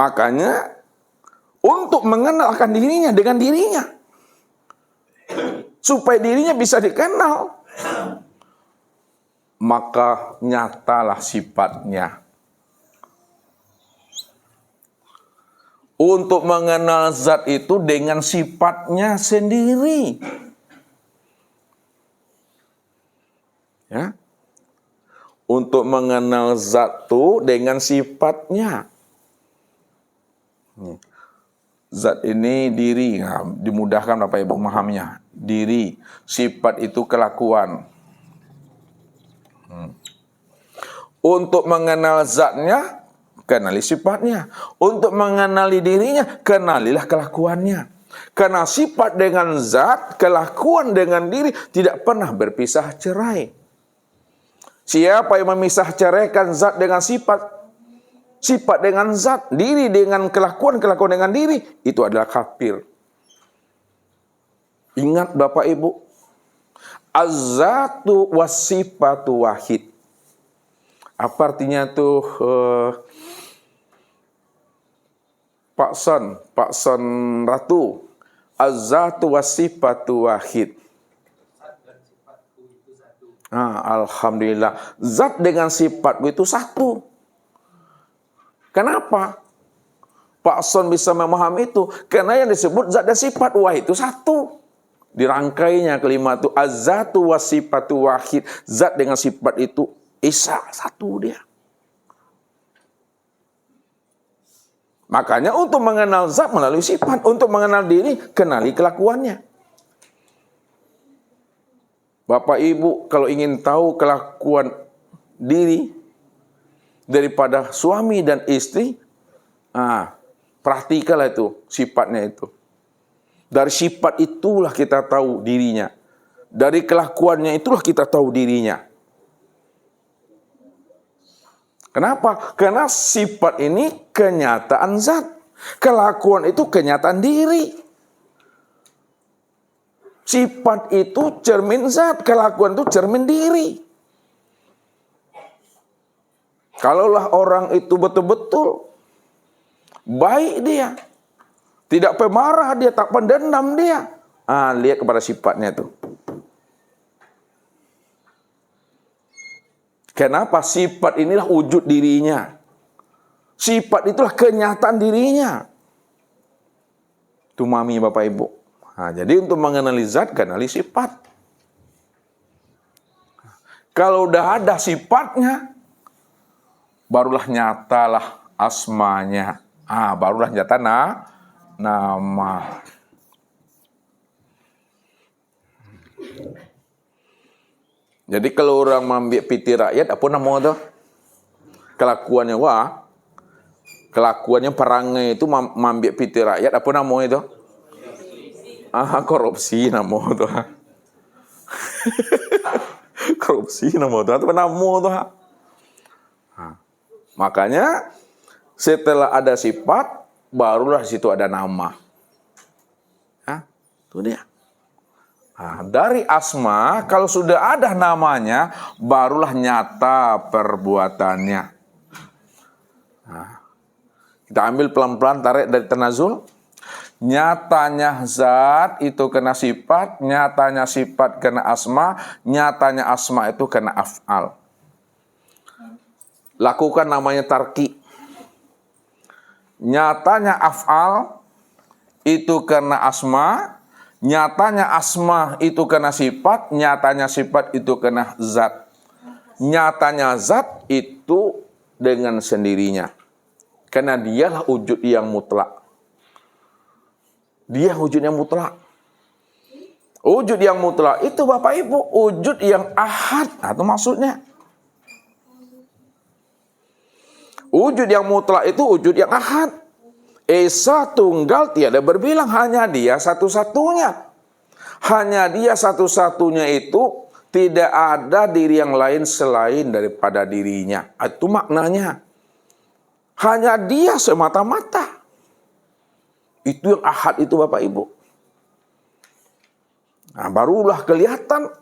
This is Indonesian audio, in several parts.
Makanya untuk mengenalkan dirinya dengan dirinya, supaya dirinya bisa dikenal, maka nyatalah sifatnya. Untuk mengenal zat itu dengan sifatnya sendiri. Ya. Untuk mengenal zat itu dengan sifatnya. Zat ini diri, nah, dimudahkan Bapak Ibu memahaminya. Diri, sifat itu kelakuan. Untuk mengenal zatnya, kenali sifatnya. Untuk mengenali dirinya, kenalilah kelakuannya. Karena sifat dengan zat, kelakuan dengan diri tidak pernah berpisah cerai. Siapa yang memisah ceraikan zat dengan sifat, sifat dengan zat, diri dengan kelakuan dengan diri, itu adalah kafir. Ingat Bapak Ibu, az-zatu was-sifatu wahid. Apa artinya tuh Pak Son Ratu? Az-zatu was-sifatu wahid. Alhamdulillah, zat dengan sifatku itu satu. Kenapa Pak Son bisa memahami itu? Karena yang disebut zat dan sifat wahid itu satu. Dirangkainya kelima itu az-zatu was-sifatu wahid. Zat dengan sifat itu isa, satu dia. Makanya untuk mengenal zat melalui sifat, untuk mengenal diri kenali kelakuannya. Bapak Ibu kalau ingin tahu kelakuan diri daripada suami dan istri, perhatikanlah itu sifatnya itu. Dari sifat itulah kita tahu dirinya. Dari kelakuannya itulah kita tahu dirinya. Kenapa? Karena sifat ini kenyataan zat. Kelakuan itu kenyataan diri. Sifat itu cermin zat, kelakuan itu cermin diri. Kalaulah orang itu betul-betul baik dia, tidak pemarah dia, tak pendendam dia, lihat kepada sifatnya itu. Kenapa? Sifat inilah wujud dirinya. Sifat itulah kenyataan dirinya. Itu mami Bapak Ibu. Jadi untuk mengenali zat, kenali sifat. Kalau udah ada sifatnya, barulah nyatalah asmanya. Barulah nyata nama. Jadi kalau orang mengambil piti rakyat, apa nama itu? Kelakuannya perangai itu mengambil piti rakyat, apa nama itu? Korupsi nama itu. Korupsi nama itu, apa nama itu? Makanya setelah ada sifat, barulah situ ada nama. Itu dia. Dari asma, kalau sudah ada namanya, barulah nyata perbuatannya. Kita ambil pelan-pelan, tarik dari tanazul. Nyatanya zat itu kena sifat, nyatanya sifat kena asma, nyatanya asma itu kena af'al. Lakukan namanya tarki. Nyatanya af'al itu kena asma, nyatanya asma itu kena sifat, nyatanya sifat itu kena zat. Nyatanya zat itu dengan sendirinya. Karena dialah wujud yang mutlak. Dia wujud yang mutlak. Wujud yang mutlak itu Bapak Ibu, wujud yang ahad. Itu maksudnya. Wujud yang mutlak itu wujud yang ahad. Esa tunggal tiada berbilang, hanya dia satu-satunya. Hanya dia satu-satunya itu tidak ada diri yang lain selain daripada dirinya. Itu maknanya. Hanya dia semata-mata. Itu yang ahad itu Bapak Ibu. Barulah kelihatan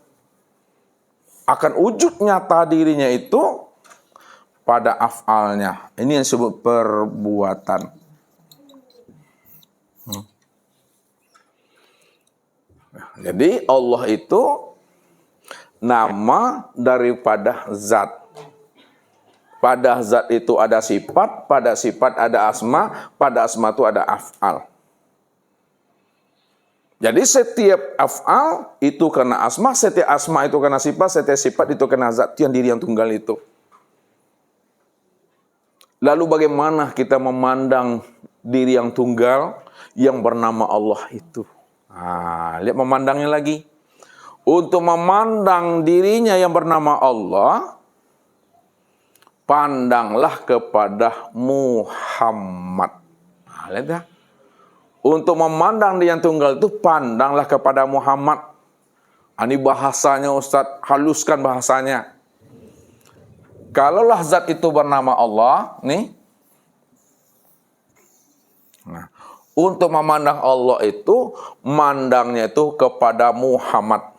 akan wujud nyata dirinya itu pada af'alnya. Ini yang disebut perbuatan. Jadi Allah itu nama daripada zat. Pada zat itu ada sifat, pada sifat ada asma, pada asma itu ada af'al. Jadi setiap af'al itu kena asma, setiap asma itu kena sifat, setiap sifat itu kena zat, yang diri yang tunggal itu. Lalu bagaimana kita memandang diri yang tunggal yang bernama Allah itu? Lihat memandangnya lagi. Untuk memandang dirinya yang bernama Allah, pandanglah kepada Muhammad. Lihat ya. Untuk memandang dia yang tunggal itu, pandanglah kepada Muhammad. Ini bahasanya Ustaz, haluskan bahasanya. Kalaulah zat itu bernama Allah, nih. Nah, untuk memandang Allah itu, mandangnya itu kepada Muhammad.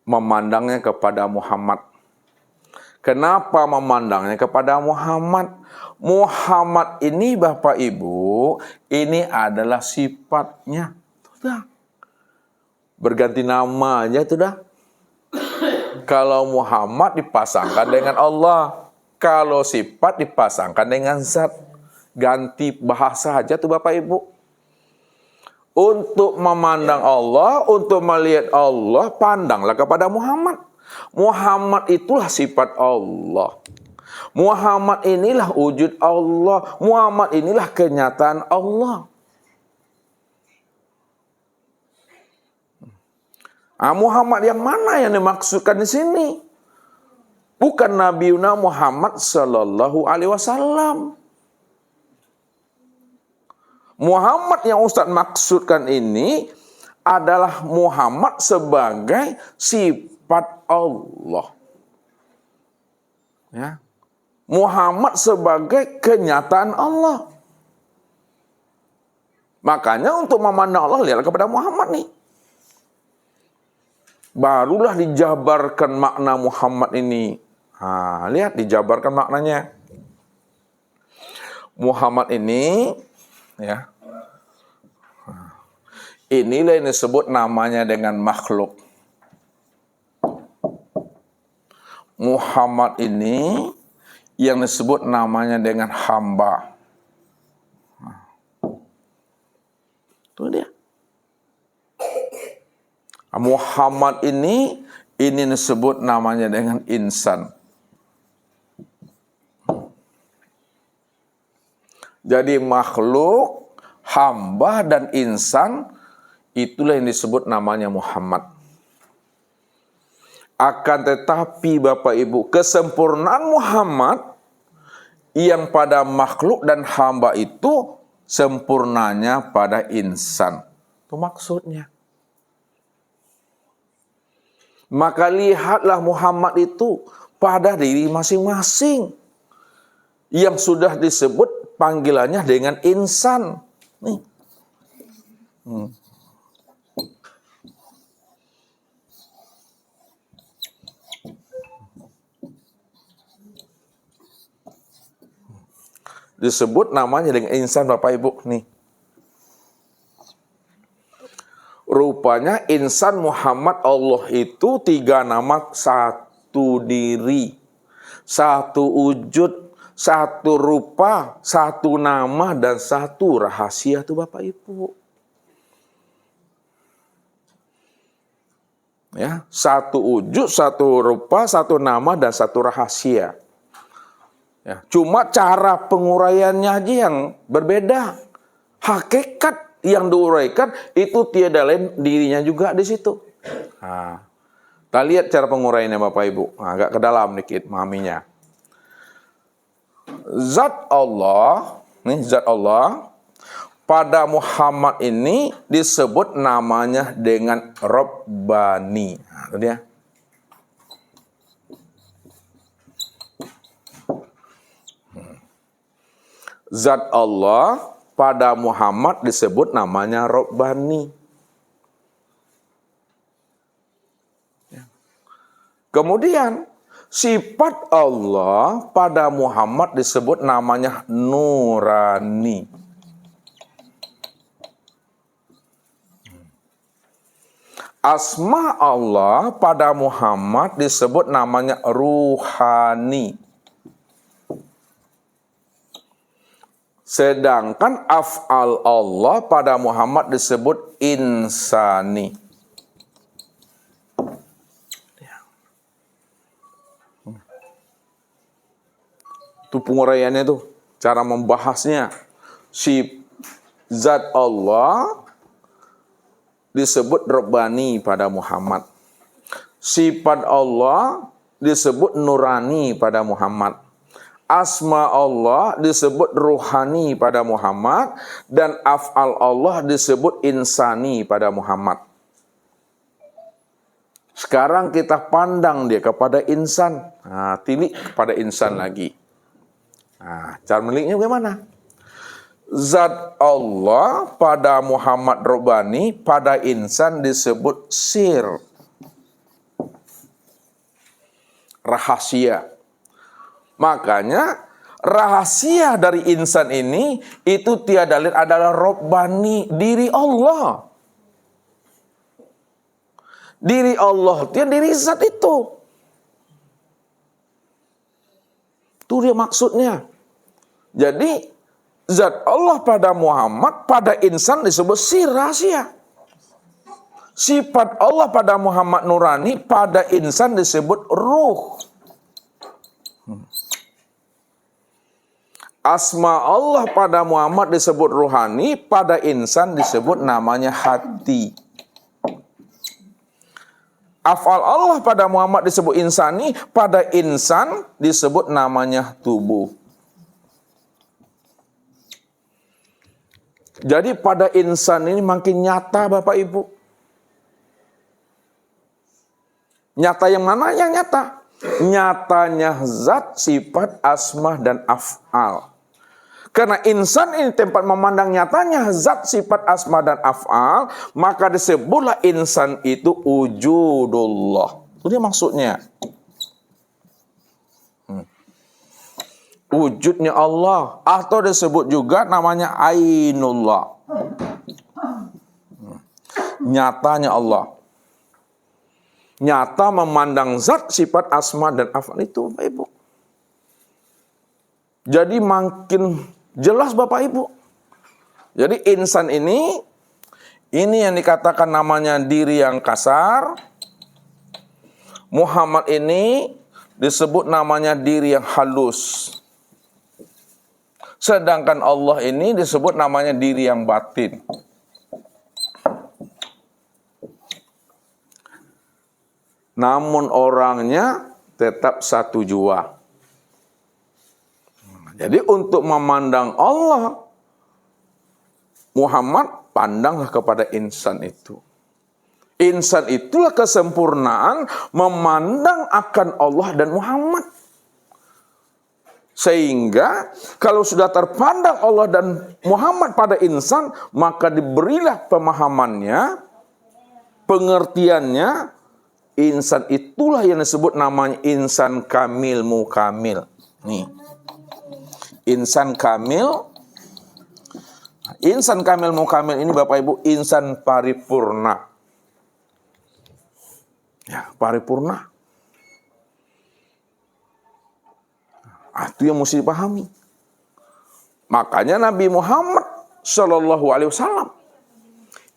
Memandangnya kepada Muhammad. Kenapa memandangnya kepada Muhammad? Muhammad ini Bapak Ibu, ini adalah sifatnya. Sudah. Berganti nama aja sudah. Kalau Muhammad dipasangkan dengan Allah. Kalau sifat dipasangkan dengan zat. Ganti bahasa aja tuh Bapak Ibu. Untuk memandang Allah, untuk melihat Allah, pandanglah kepada Muhammad. Muhammad itulah sifat Allah. Muhammad inilah wujud Allah. Muhammad inilah kenyataan Allah. Muhammad yang mana yang dimaksudkan di sini? Bukan Nabi Muhammad sallallahu alaihi wasallam. Muhammad yang Ustaz maksudkan ini adalah Muhammad sebagai sifat Allah. Ya. Muhammad sebagai kenyataan Allah. Makanya untuk memandang Allah, lihatlah kepada Muhammad nih. Barulah dijabarkan makna Muhammad ini. Lihat dijabarkan maknanya. Muhammad ini, ya, inilah yang disebut namanya dengan makhluk. Muhammad ini yang disebut namanya dengan hamba. Itu dia. Muhammad ini disebut namanya dengan insan. Jadi makhluk, hamba dan insan itulah yang disebut namanya Muhammad. Akan tetapi Bapak Ibu, kesempurnaan Muhammad yang pada makhluk dan hamba itu sempurnanya pada insan. Itu maksudnya. Maka lihatlah Muhammad itu pada diri masing-masing yang sudah disebut panggilannya dengan insan. Nih. Disebut namanya dengan insan Bapak Ibu nih. Rupanya insan Muhammad Allah itu 3 nama, 1 diri, 1 wujud, 1 rupa, 1 nama, dan 1 rahasia tuh Bapak Ibu. Ya, 1 wujud, 1 rupa, 1 nama, dan 1 rahasia. Ya, cuma cara penguraiannya aja yang berbeda. Hakikat yang diuraikan itu tiada lain dirinya juga di situ. Kita lihat cara penguraiannya Bapak Ibu. Agak ke dalam dikit memahaminya. Zat Allah, nih zat Allah pada Muhammad ini disebut namanya dengan Rabbani. Itu dia. Zat Allah pada Muhammad disebut namanya Rabbani. Kemudian sifat Allah pada Muhammad disebut namanya nurani. Asma Allah pada Muhammad disebut namanya ruhani. Sedangkan af'al Allah pada Muhammad disebut insani. Itu penguraiannya tuh, cara membahasnya. Si zat Allah disebut Rabbani pada Muhammad. Sifat Allah disebut nurani pada Muhammad. Asma Allah disebut ruhani pada Muhammad. Dan af'al Allah disebut insani pada Muhammad. Sekarang kita pandang dia kepada insan. Nah, tilik kepada insan lagi. Nah, cara melihatnya bagaimana? Zat Allah pada Muhammad Rabbani, pada insan disebut sir. Rahasia. Makanya rahasia dari insan ini itu tiada lain adalah Rabbani, diri Allah. Diri Allah, dia diri zat itu. Itu dia maksudnya. Jadi zat Allah pada Muhammad, pada insan disebut sir, rahasia. Sifat Allah pada Muhammad nurani, pada insan disebut ruh. Asma Allah pada Muhammad disebut ruhani, pada insan disebut namanya hati. Af'al Allah pada Muhammad disebut insani, pada insan disebut namanya tubuh. Jadi pada insan ini makin nyata Bapak Ibu. Nyata yang mana yang nyata? Nyatanya zat, sifat, asma, dan af'al. Karena insan ini tempat memandang nyatanya zat, sifat, asma, dan af'al, maka disebutlah insan itu wujudullah. Itu dia maksudnya. Wujudnya Allah, atau disebut juga namanya ainullah. Nyatanya Allah. Nyata memandang zat, sifat, asma, dan af'al itu Bapak Ibu. Jadi makin jelas Bapak Ibu. Jadi insan ini yang dikatakan namanya diri yang kasar. Muhammad ini disebut namanya diri yang halus. Sedangkan Allah ini disebut namanya diri yang batin. Namun orangnya tetap satu jua. Jadi untuk memandang Allah, Muhammad pandanglah kepada insan itu. Insan itulah kesempurnaan memandang akan Allah dan Muhammad. Sehingga kalau sudah terpandang Allah dan Muhammad pada insan, maka diberilah pemahamannya, pengertiannya. Insan itulah yang disebut namanya insan kamil mukamil. Nih. Insan kamil. Insan kamil mukamil ini Bapak Ibu insan paripurna. Ya, paripurna. Itu yang mesti dipahami. Makanya Nabi Muhammad Shallallahu Alaihi Wasallam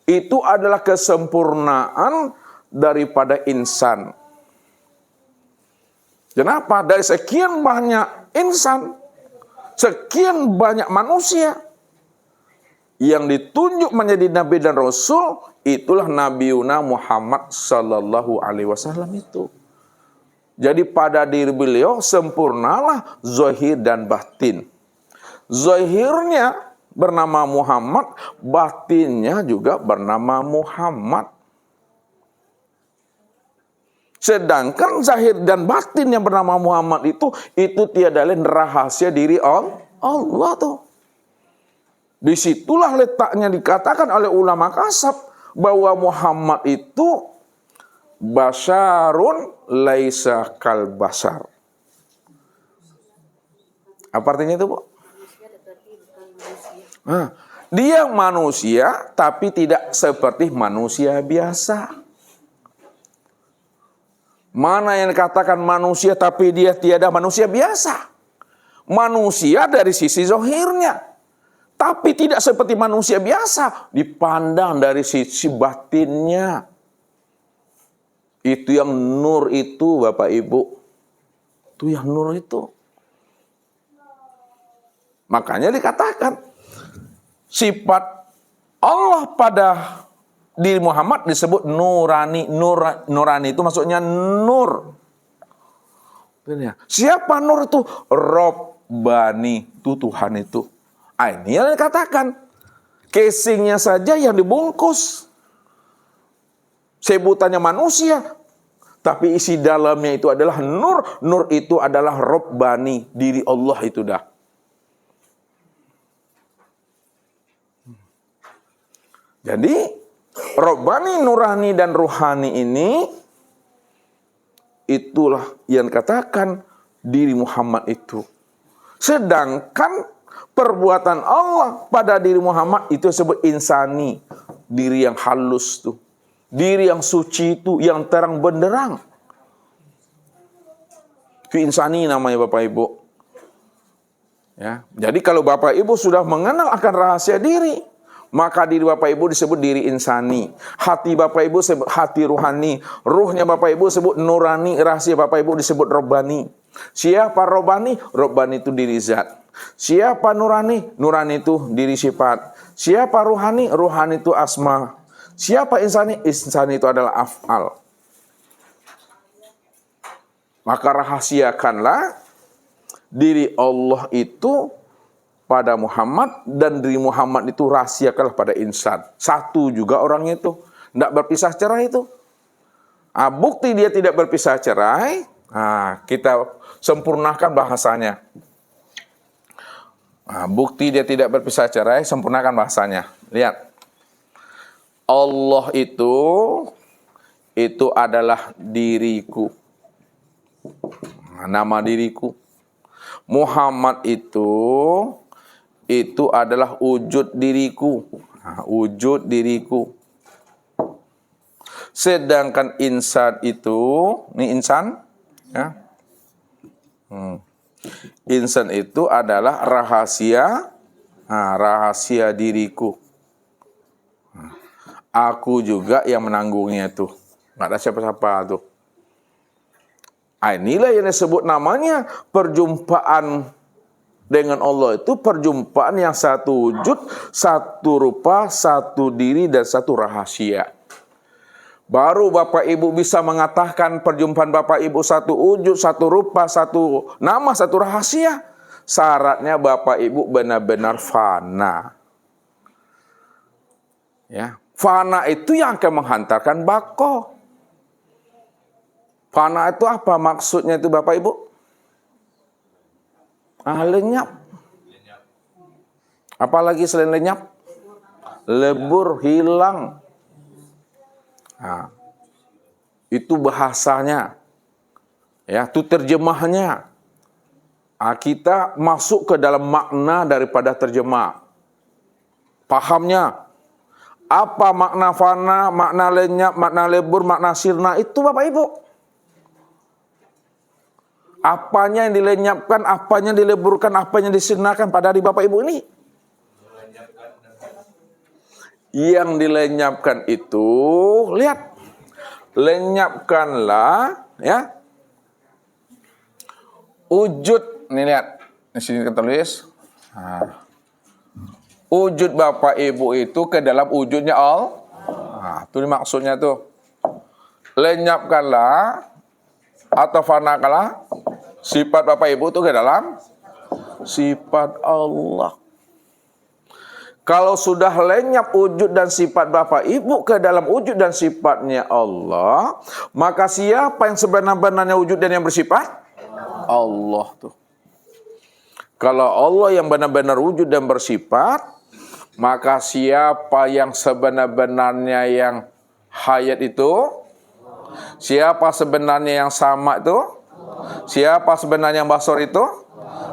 itu adalah kesempurnaan daripada insan. Kenapa? Dari sekian banyak insan, sekian banyak manusia yang ditunjuk menjadi nabi dan rasul, itulah Nabiuna Muhammad Shallallahu Alaihi Wasallam itu. Jadi pada diri beliau sempurnalah zahir dan batin. Zahirnya bernama Muhammad, batinnya juga bernama Muhammad. Sedangkan zahir dan batin yang bernama Muhammad itu tiada lain rahasia diri Allah tuh. Disitulah letaknya dikatakan oleh ulama kasab bahwa Muhammad itu Basarun laisa kal basar. Apa artinya itu, Bu? Dia manusia tapi tidak seperti manusia biasa. Mana yang dikatakan manusia tapi dia tiada manusia biasa? Manusia dari sisi zahirnya, tapi tidak seperti manusia biasa, dipandang dari sisi batinnya. Itu yang nur itu, Bapak Ibu. Itu yang nur itu. Makanya dikatakan sifat Allah pada diri Muhammad disebut nurani. Nurani itu maksudnya nur. Siapa nur itu? Robbani, itu Tuhan itu. Ini yang dikatakan. Casingnya saja yang dibungkus. Sebutannya manusia, tapi isi dalamnya itu adalah nur. Nur itu adalah Robbani, diri Allah itu dah. Jadi Robbani, nurani, dan ruhani ini, itulah yang katakan diri Muhammad itu. Sedangkan perbuatan Allah pada diri Muhammad itu disebut insani, diri yang halus tuh, diri yang suci itu, yang terang benderang. Itu insani namanya, Bapak Ibu. Ya, jadi kalau Bapak Ibu sudah mengenal akan rahasia diri, maka diri Bapak Ibu disebut diri insani. Hati Bapak Ibu disebut hati ruhani. Ruhnya Bapak Ibu disebut nurani. Rahasia Bapak Ibu disebut robbani. Siapa robbani? Robbani itu diri zat. Siapa nurani? Nurani itu diri sifat. Siapa ruhani? Ruhani itu asma. Siapa insani? Insani itu adalah af'al. Maka rahasiakanlah diri Allah itu pada Muhammad, dan diri Muhammad itu rahasiakanlah pada insan. Satu juga orangnya itu. Tidak berpisah cerai itu. Bukti dia tidak berpisah cerai, kita sempurnakan bahasanya. Bukti dia tidak berpisah cerai, sempurnakan bahasanya. Lihat. Allah itu adalah diriku. Nama diriku. Muhammad itu adalah wujud diriku. Wujud diriku. Sedangkan insan itu, ini insan, ya. Insan itu adalah rahasia, rahasia diriku. Aku juga yang menanggungnya itu. Nggak ada siapa-siapa tuh. Inilah yang disebut namanya perjumpaan dengan Allah itu, perjumpaan yang satu wujud, satu rupa, satu diri, dan satu rahasia. Baru Bapak Ibu bisa mengatakan perjumpaan Bapak Ibu satu wujud, satu rupa, satu nama, satu rahasia. Syaratnya Bapak Ibu benar-benar fana. Ya, fana itu yang akan menghantarkan bako. Fana itu apa maksudnya itu Bapak Ibu? Lenyap. Apalagi selain lenyap? Lebur, hilang. Itu bahasanya. Ya, itu terjemahnya. Kita masuk ke dalam makna daripada terjemah. Pahamnya. Apa makna fana, makna lenyap, makna lebur, makna sirna itu Bapak Ibu? Apanya yang dilenyapkan, apanya yang dileburkan, apanya yang disirnakan pada hari Bapak Ibu ini? Yang dilenyapkan itu, lihat. Lenyapkanlah, ya. Wujud, nih lihat. Di sini kita tulis. Wujud Bapak Ibu itu ke dalam wujudnya Allah. Itu maksudnya tuh. Lenyapkanlah atau fanakanlah sifat Bapak Ibu itu ke dalam sifat Allah. Kalau sudah lenyap wujud dan sifat Bapak Ibu ke dalam wujud dan sifatnya Allah, maka siapa yang sebenar-benarnya wujud dan yang bersifat? Allah tuh. Kalau Allah yang benar-benar wujud dan bersifat, maka siapa yang sebenar-benarnya yang hayat itu? Siapa sebenarnya yang sama itu? Siapa sebenarnya yang basor itu?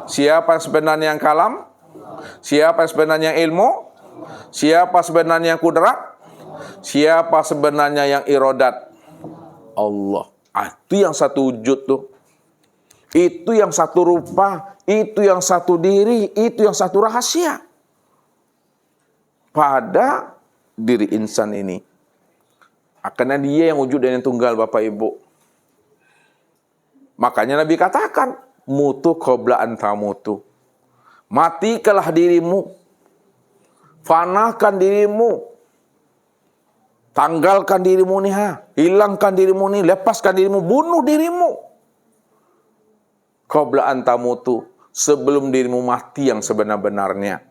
Siapa yang sebenarnya yang kalam? Siapa yang sebenarnya yang ilmu? Siapa sebenarnya yang kudrat? Siapa sebenarnya yang irodat? Allah. Itu yang satu wujud tuh. Itu yang satu rupa, itu yang satu diri, itu yang satu rahasia pada diri insan ini. Karena dia yang wujud dan yang tunggal, Bapak Ibu. Makanya Nabi katakan, mutu qabla an tamutu. Matikalah dirimu, fanakan dirimu, tanggalkan dirimu nih, hilangkan dirimu nih, lepaskan dirimu, bunuh dirimu. Qabla an tamutu, sebelum dirimu mati yang sebenar-benarnya.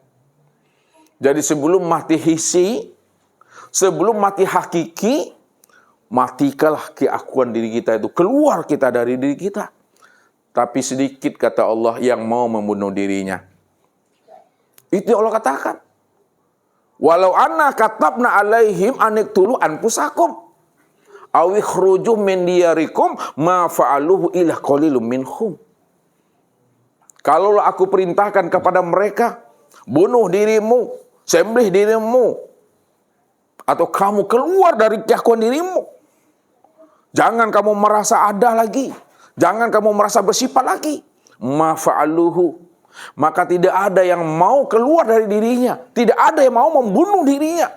Jadi sebelum mati hissi, sebelum mati hakiki, matikalah keakuan diri kita itu, keluar kita dari diri kita. Tapi sedikit, kata Allah, yang mau membunuh dirinya. Itu yang Allah katakan. Walau anna katabna alaihim aniktulu anfusakum aw ikhruju min diyarikum ma fa'aluhu illa qalilum minhum. Kalau aku perintahkan kepada mereka, bunuh dirimu, sembelih dirimu, atau kamu keluar dari keakuan dirimu, jangan kamu merasa ada lagi, jangan kamu merasa bersifat lagi, ma fa'aluhu, maka tidak ada yang mau keluar dari dirinya, tidak ada yang mau membunuh dirinya,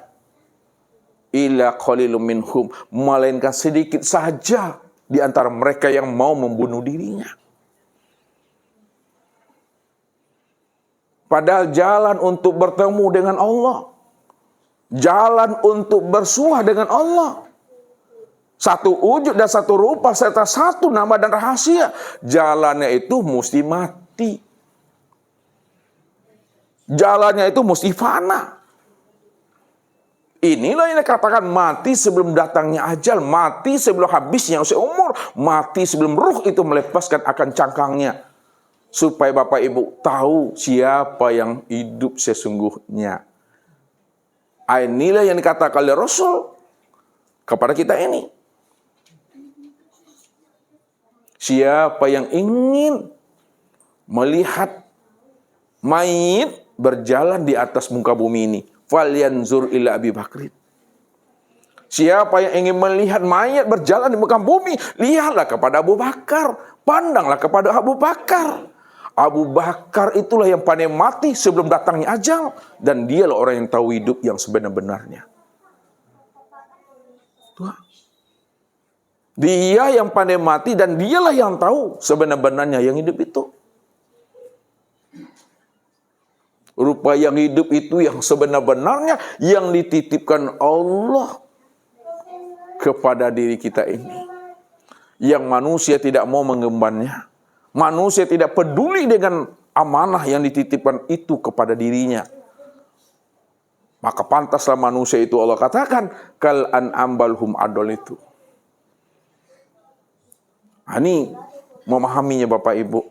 illa qalilum minhum, melainkan sedikit saja di antara mereka yang mau membunuh dirinya. Padahal jalan untuk bertemu dengan Allah, jalan untuk bersuah dengan Allah, satu wujud dan satu rupa serta satu nama dan rahasia, jalannya itu mesti mati. Jalannya itu mesti fana. Inilah yang dikatakan mati sebelum datangnya ajal, mati sebelum habisnya usia umur, mati sebelum ruh itu melepaskan akan cangkangnya. Supaya Bapak Ibu tahu siapa yang hidup sesungguhnya. Inilah yang dikatakan oleh Rasul kepada kita ini. Siapa yang ingin melihat mayit berjalan di atas muka bumi ini, falyanzur ila Abi Bakrin. Siapa yang ingin melihat mayat berjalan di muka bumi, lihatlah kepada Abu Bakar, pandanglah kepada Abu Bakar. Abu Bakar itulah yang pandai mati sebelum datangnya ajal, dan dialah orang yang tahu hidup yang sebenar-benarnya. Dia yang pandai mati dan dialah yang tahu sebenar-benarnya yang hidup itu. Rupa yang hidup itu yang sebenar-benarnya yang dititipkan Allah kepada diri kita ini. Yang manusia tidak mau mengembannya. Manusia tidak peduli dengan amanah yang dititipkan itu kepada dirinya. Maka pantaslah manusia itu Allah katakan kal an'am bal hum adol itu. Ini memahaminya Bapak Ibu.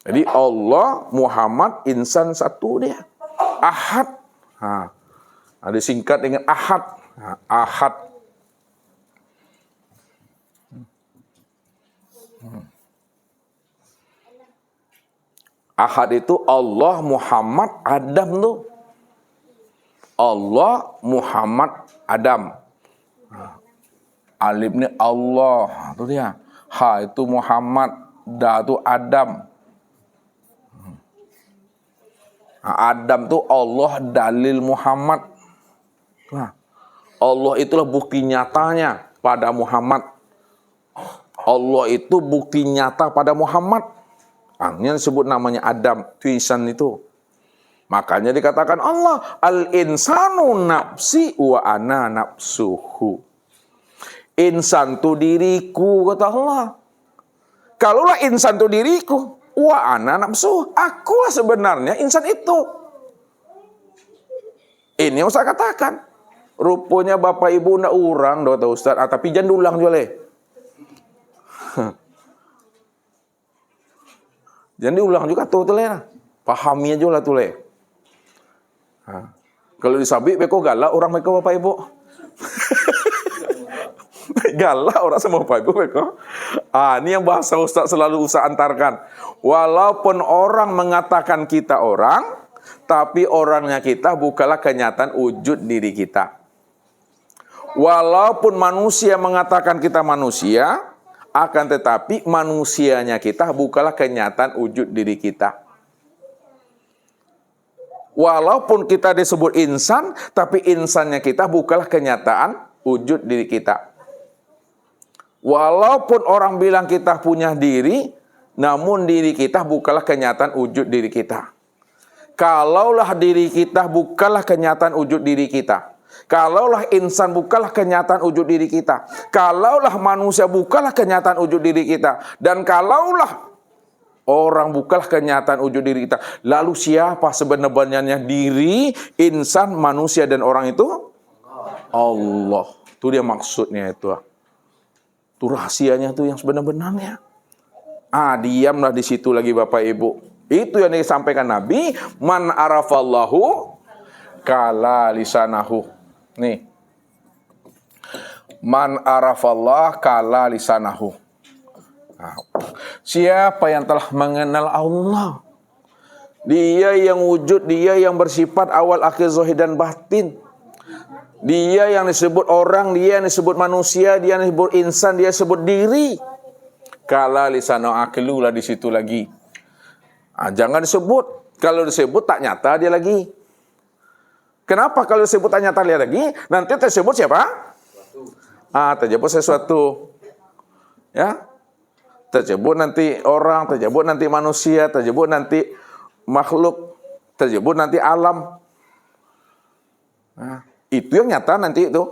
Jadi Allah, Muhammad, insan satu dia. Ahad. Ada singkat dengan Ahad. Ahad. Ahad itu Allah, Muhammad, Adam tuh. Allah, Muhammad, Adam. Alif ini Allah, itu dia. Ha itu Muhammad, Da itu Adam. Adam tuh Allah, dalil Muhammad. Allah itulah bukti nyatanya pada Muhammad. Allah itu bukti nyata pada Muhammad. Yang disebut namanya Adam, tulisan itu. Makanya dikatakan Allah, al-insanu nafsi wa ana nafsuhu. Insan itu diriku, kata Allah. Kalaulah insan itu diriku, wa ana nafsuhu, akulah sebenarnya insan itu. Ini yang saya katakan. Rupanya Bapak Ibu nak urang, dokter Ustaz, tapi jangan diulang juga leh. Jangan diulang juga tuh leh. Pahami aja lah tuh leh. Kalau disabik beko galak orang mereka Bapak Ibu. Galak orang sama Bapak Ibu. Ini yang bahasa Ustaz selalu usah antarkan. Walaupun orang mengatakan kita orang, tapi orangnya kita bukanlah kenyataan wujud diri kita. Walaupun manusia mengatakan kita manusia, akan tetapi manusianya kita bukanlah kenyataan wujud diri kita. Walaupun kita disebut insan, tapi insannya kita bukanlah kenyataan wujud diri kita. Walaupun orang bilang kita punya diri, namun diri kita bukanlah kenyataan wujud diri kita. Kalaulah diri kita bukanlah kenyataan wujud diri kita, kalaulah insan bukanlah kenyataan wujud diri kita, kalaulah manusia bukanlah kenyataan wujud diri kita, dan kalaulah orang bukanlah kenyataan wujud diri kita, lalu siapa sebenarnya diri, insan, manusia, dan orang itu? Allah. Itu dia maksudnya itu. Itu rahasianya itu yang sebenar-benarnya. Diamlah di situ lagi Bapak Ibu. Itu yang disampaikan Nabi, man arafallahu kala lisanahu. Nih. Man arafallah kala lisanahu. Siapa yang telah mengenal Allah, dia yang wujud, dia yang bersifat awal akhir zahir dan batin, dia yang disebut orang, dia yang disebut manusia, dia yang disebut insan, dia disebut diri. Kala lisana aklulah di situ lagi. Jangan disebut. Kalau disebut tak nyata dia lagi. Kenapa kalau disebut tak nyata dia lagi? Nanti tersebut siapa? Tersebut sesuatu. Ya. Tersebut nanti orang, tersebut nanti manusia, tersebut nanti makhluk, tersebut nanti alam. Itu yang nyata nanti itu.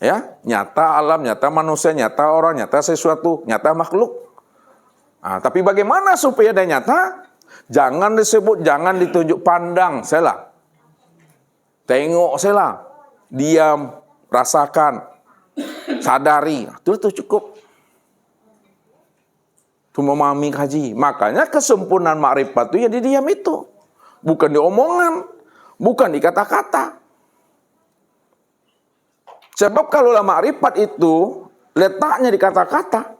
Ya, nyata alam, nyata manusia, nyata orang, nyata sesuatu, nyata makhluk. Tapi bagaimana supaya dia nyata? Jangan disebut, jangan ditunjuk, pandang, salah. Tengok, salah. Diam, rasakan, sadari. Itu cukup. Itu memahami kaji. Makanya kesempurnaan makrifat itu ya di diam itu. Bukan di omongan. Bukan di kata-kata. Sebab kalau makrifat itu letaknya di kata-kata.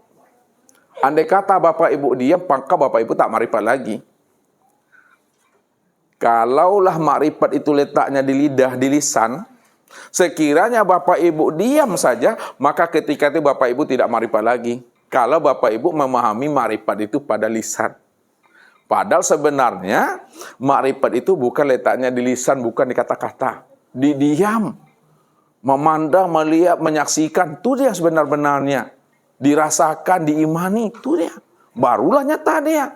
Andai kata Bapak Ibu diam, maka Bapak Ibu tak makrifat lagi. Kalaulah makrifat itu letaknya di lidah, di lisan, sekiranya Bapak Ibu diam saja, maka ketika itu Bapak Ibu tidak makrifat lagi. Kalau Bapak Ibu memahami makrifat itu pada lisan. Padahal sebenarnya makrifat itu bukan letaknya di lisan, bukan di kata-kata. Di diam. Memandang, melihat, menyaksikan. Itu dia sebenar-benarnya. Dirasakan, diimani. Itu dia. Barulah nyata dia.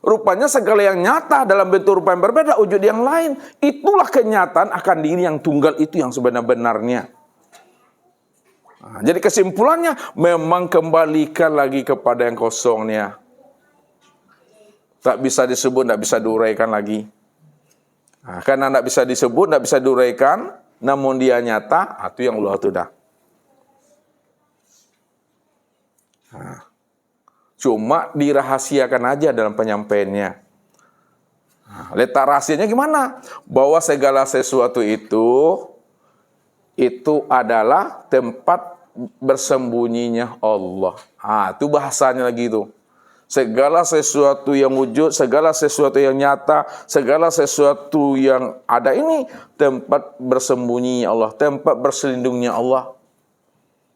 Rupanya segala yang nyata dalam bentuk rupa yang berbeda, wujud yang lain. Itulah kenyataan akan diri yang tunggal itu yang sebenar-benarnya. Jadi kesimpulannya memang kembalikan lagi kepada yang kosongnya. Tak bisa disebut, tak bisa diuraikan lagi. Karena tak bisa disebut, tak bisa diuraikan, namun dia nyata, itu yang Allah itu dah. Cuma dirahasiakan aja dalam penyampaiannya. Letak rahasianya gimana? Bahwa segala sesuatu itu adalah tempat bersembunyinya Allah. Itu bahasanya lagi itu. Segala sesuatu yang wujud, segala sesuatu yang nyata, segala sesuatu yang ada ini tempat bersembunyinya Allah, tempat berselindungnya Allah.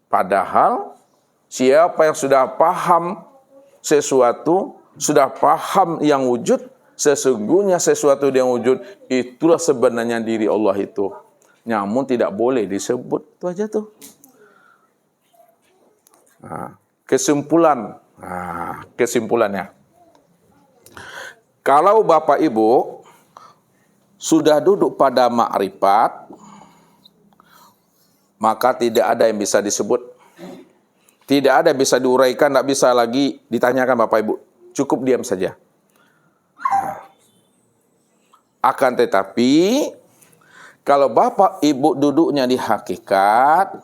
Padahal siapa yang sudah paham sesuatu, sudah paham yang wujud, sesungguhnya sesuatu yang wujud itulah sebenarnya diri Allah itu. Namun tidak boleh disebut. Itu aja tuh. Kesimpulannya. Kalau Bapak Ibu sudah duduk pada makrifat, maka tidak ada yang bisa disebut. Tidak ada yang bisa diuraikan, tidak bisa lagi ditanyakan Bapak Ibu. Cukup diam saja. Akan tetapi, kalau Bapak Ibu duduknya di hakikat,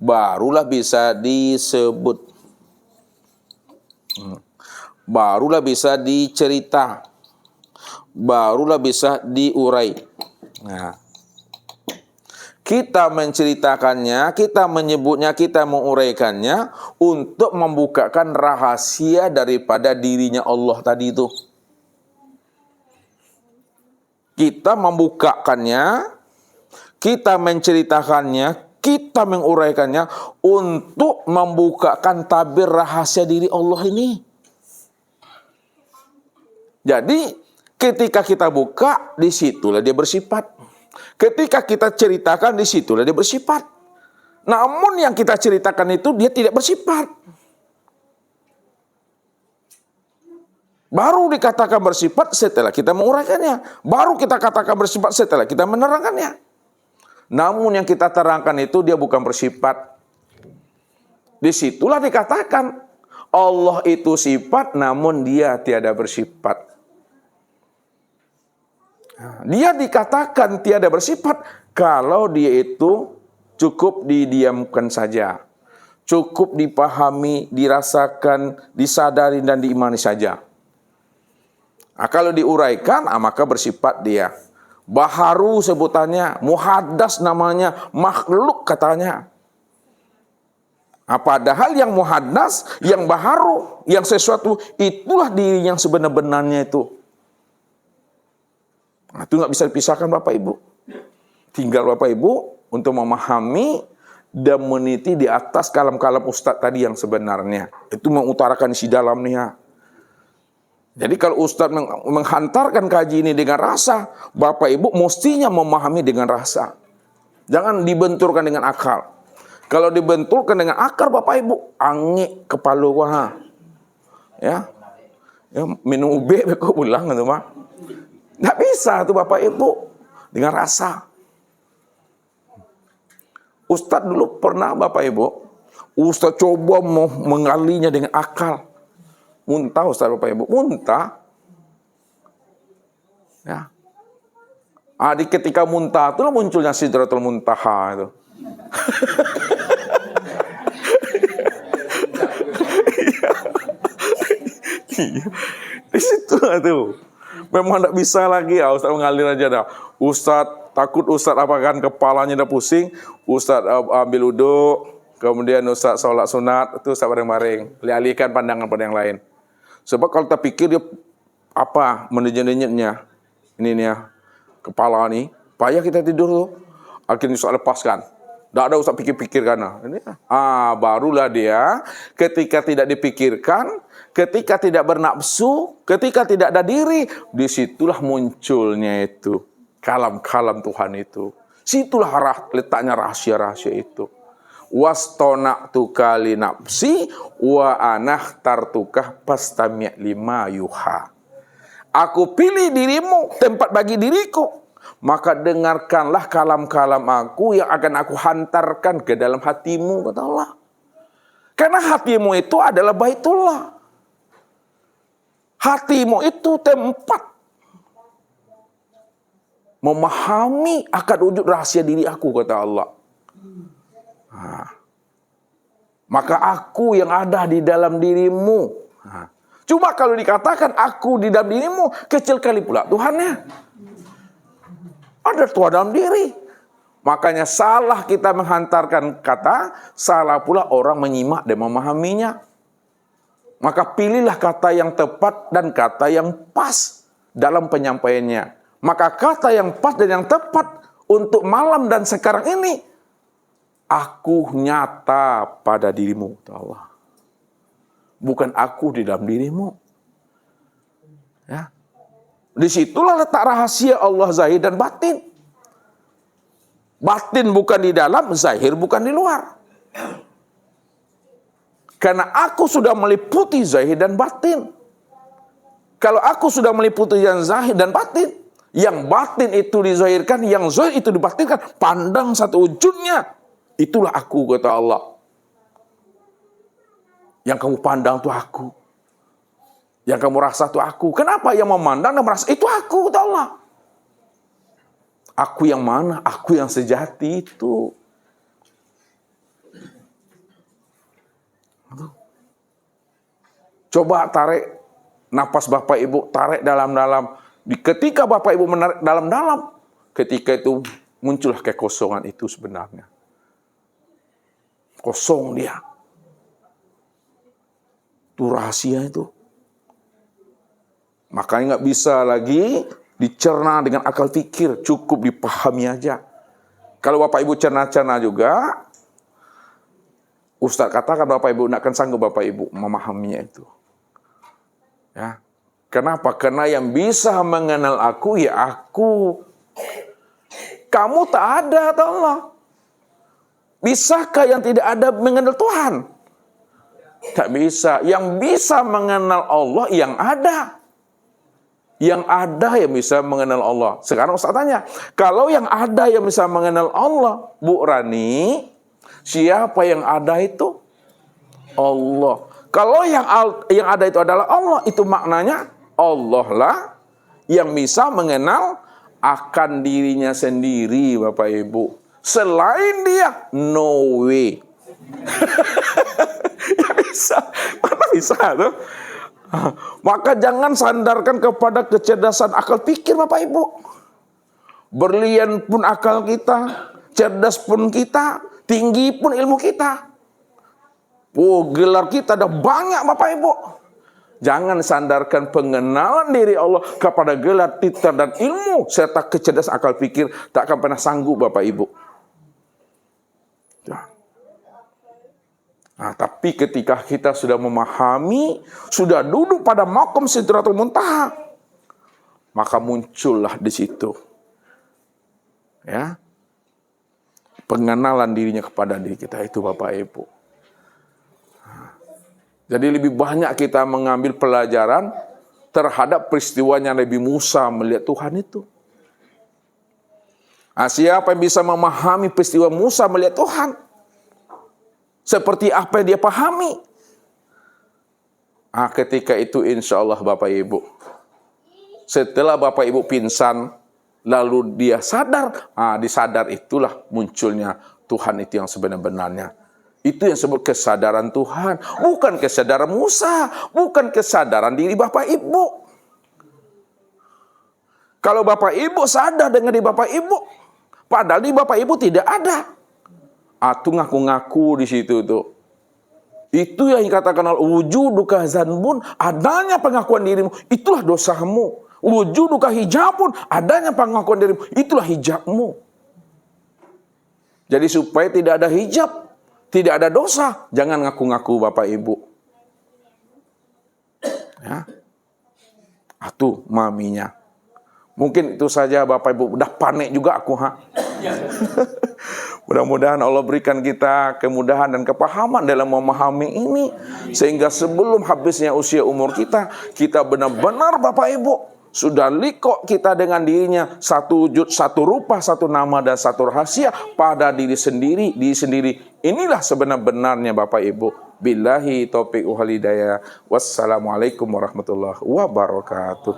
barulah bisa disebut. Barulah bisa dicerita. Barulah bisa diurai. kita menceritakannya, kita menyebutnya, kita menguraikannya untuk membukakan rahasia daripada dirinya Allah tadi itu. Kita membukakannya, kita menceritakannya, kita menguraikannya untuk membukakan tabir rahasia diri Allah ini. Jadi ketika kita buka, disitulah dia bersifat. Ketika kita ceritakan, disitulah dia bersifat. Namun yang kita ceritakan itu dia tidak bersifat. Baru dikatakan bersifat setelah kita menguraikannya. Baru kita katakan bersifat setelah kita menerangkannya. Namun yang kita terangkan itu dia bukan bersifat. Disitulah dikatakan Allah itu sifat namun dia tiada bersifat. Dia dikatakan tiada bersifat kalau dia itu cukup didiamkan saja. Cukup dipahami, dirasakan, disadari dan diimani saja. Nah, kalau diuraikan, maka bersifat dia. Baharu sebutannya, muhaddas namanya, makhluk katanya. Padahal yang muhaddas, yang baharu, yang sesuatu, itulah diri yang sebenar-benarnya itu. Nah, itu nggak bisa dipisahkan Bapak Ibu. Tinggal Bapak Ibu untuk memahami dan meniti di atas kalam-kalam Ustadz tadi yang sebenarnya. Itu mengutarakan isi dalamnya. Jadi kalau Ustadz menghantarkan kaji ini dengan rasa, Bapak Ibu mestinya memahami dengan rasa. Jangan dibenturkan dengan akal. Kalau dibenturkan dengan akal Bapak Ibu, angik kepala wah. Ya minum ube kok ulang itu mah. Nggak bisa tuh Bapak Ibu dengan rasa. Ustadz dulu pernah Bapak Ibu, Ustadz coba mau mengalinya dengan akal. Muntah Ustadz Bapak Ibu, muntah. Ya. Di ketika muntah itulah munculnya Sidratul Muntaha itu. Di situ tuh. Memang tidak bisa lagi ya Ustadz mengalir aja dah. Ustadz takut Ustadz apakan kepalanya udah pusing. Ustadz ambil wudhu, kemudian Ustadz sholat sunat, itu Ustadz bareng-bareng. Alihkan pandangan pada yang lain. Sebab kalau kita pikir dia mendenyut-denyutnya ini nih ya, kepala nih, payah kita tidur tuh. Akhirnya Ustadz lepaskan. Tidak ada Ustadz pikir-pikir karena. Barulah dia ketika tidak dipikirkan, ketika tidak bernafsu, ketika tidak ada diri, disitulah munculnya itu kalam-kalam Tuhan itu. Situlah letaknya rahasia-rahasia itu. Wastona'tuka li nafsi wa anahtartukah pastami' lima yuha. Aku pilih dirimu tempat bagi diriku. Maka dengarkanlah kalam-kalam aku yang akan aku hantarkan ke dalam hatimu, kata Allah. Karena hatimu itu adalah Baitullah. Hatimu itu tempat memahami akan wujud rahasia diri aku, kata Allah. Maka aku yang ada di dalam dirimu. Cuma kalau dikatakan aku di dalam dirimu, kecil kali pula Tuhannya. Ada Tuhan dalam diri. Makanya salah kita menghantarkan kata, salah pula orang menyimak dan memahaminya. Maka pilihlah kata yang tepat dan kata yang pas dalam penyampaiannya. Maka kata yang pas dan yang tepat untuk malam dan sekarang ini, aku nyata pada dirimu, Allah. Bukan aku di dalam dirimu. Ya. Disitulah letak rahasia Allah zahir dan batin. Batin bukan di dalam, zahir bukan di luar. Karena aku sudah meliputi zahir dan batin. Kalau aku sudah meliputi yang zahir dan batin, yang batin itu dizahirkan, yang zahir itu dibatinkan, pandang satu ujungnya. Itulah aku, kata Allah. Yang kamu pandang itu aku. Yang kamu rasa itu aku. Kenapa? Yang memandang dan merasa itu aku, kata Allah. Aku yang mana? Aku yang sejati itu. Coba tarik napas Bapak Ibu, tarik dalam-dalam. Ketika Bapak Ibu menarik dalam-dalam, ketika itu muncullah kekosongan itu sebenarnya. Kosong dia. Itu rahasia itu. Makanya nggak bisa lagi dicerna dengan akal pikir, cukup dipahami aja. Kalau Bapak Ibu cerna-cerna juga, Ustaz katakan Bapak Ibu tidak akan sanggup Bapak Ibu memahaminya itu. Ya. Kenapa? Karena yang bisa mengenal aku ya aku. Kamu tak ada atau Allah. Bisakah yang tidak ada mengenal Tuhan? Tak bisa. Yang bisa mengenal Allah yang ada. Yang ada yang bisa mengenal Allah. Sekarang Ustaz tanya, kalau yang ada yang bisa mengenal Allah, Bu Rani, siapa yang ada itu? Allah. Kalau yang ada itu adalah Allah, itu maknanya Allah lah yang bisa mengenal akan dirinya sendiri, Bapak Ibu. Selain dia, no way. Ya bisa, mana bisa tuh? Maka jangan sandarkan kepada kecerdasan akal pikir Bapak Ibu. Berlian pun akal kita, cerdas pun kita, tinggi pun ilmu kita. Oh, gelar kita ada banyak Bapak Ibu. Jangan sandarkan pengenalan diri Allah kepada gelar, titel dan ilmu serta kecerdasan akal pikir, tak akan pernah sanggup Bapak Ibu. Nah, tapi ketika kita sudah memahami, sudah duduk pada maqam Sidratul Muntaha, maka muncullah di situ, ya, pengenalan dirinya kepada diri kita itu Bapak Ibu. Jadi lebih banyak kita mengambil pelajaran terhadap peristiwanya Nabi Musa melihat Tuhan itu. Nah, siapa yang bisa memahami peristiwa Musa melihat Tuhan? Seperti apa yang dia pahami? Nah, ketika itu insya Allah Bapak Ibu, setelah Bapak Ibu pingsan, lalu dia sadar, disadar itulah munculnya Tuhan itu yang sebenar-benarnya. Itu yang disebut kesadaran Tuhan, bukan kesadaran Musa, bukan kesadaran diri Bapak Ibu. Kalau Bapak Ibu sadar dengan diri Bapak Ibu, padahal di Bapak Ibu tidak ada. Itu ngaku-ngaku di situ tuh. Itu yang dikatakan wujuduka zanbun, adanya pengakuan dirimu, itulah dosamu. Wujuduka hijabun, adanya pengakuan dirimu, itulah hijabmu. Jadi supaya tidak ada hijab, tidak ada dosa, jangan ngaku-ngaku Bapak Ibu. Ya. Tuh maminya. Mungkin itu saja Bapak Ibu, udah panik juga aku Mudah-mudahan Allah berikan kita kemudahan dan kepahaman dalam memahami ini, sehingga sebelum habisnya usia umur kita, kita benar-benar Bapak Ibu sudah liko kita dengan dirinya, satu wujud, satu rupa, satu nama dan satu rahasia pada diri sendiri. Inilah sebenar-benarnya Bapak Ibu. Billahi taufiq wal hidayah. Wassalamualaikum warahmatullahi wabarakatuh.